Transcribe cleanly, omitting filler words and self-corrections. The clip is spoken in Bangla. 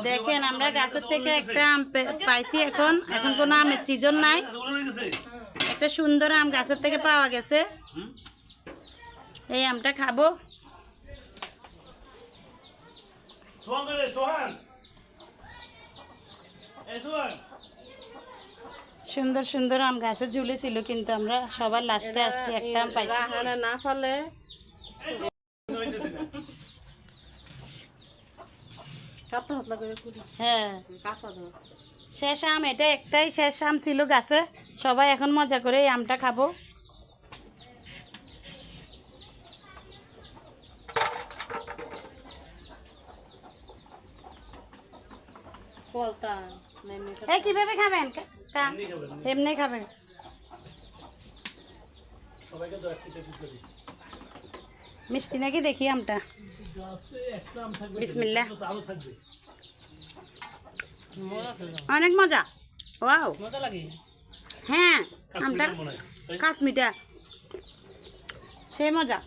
দেখেন আমরা গাছের থেকে একটা আম পাইছি। এখন কোনো আমের সিজন নাই, একটা সুন্দর আম গাছের থেকে পাওয়া গেছে। এই আমটা খাবো। সুন্দর সুন্দর আম গাছে ঝুলেছিল, কিন্তু আমরা সবার লাস্টে আসছি, একটা আম পাইছি না ফলে। হ্যাঁ, শেষ আম এটা, একটাই শেষ আম ছিল গাছে। সবাই এখন মজা করে এই আমটা খাবো। কিভাবে খাবেন? এমনি খাবেন। মিষ্টি নাকি দেখি আমটা। বিসমিল্লাহ। অনেক মজা। ওয়াও, হ্যাঁ আমটা কাশ্মীরটা সেই মজা।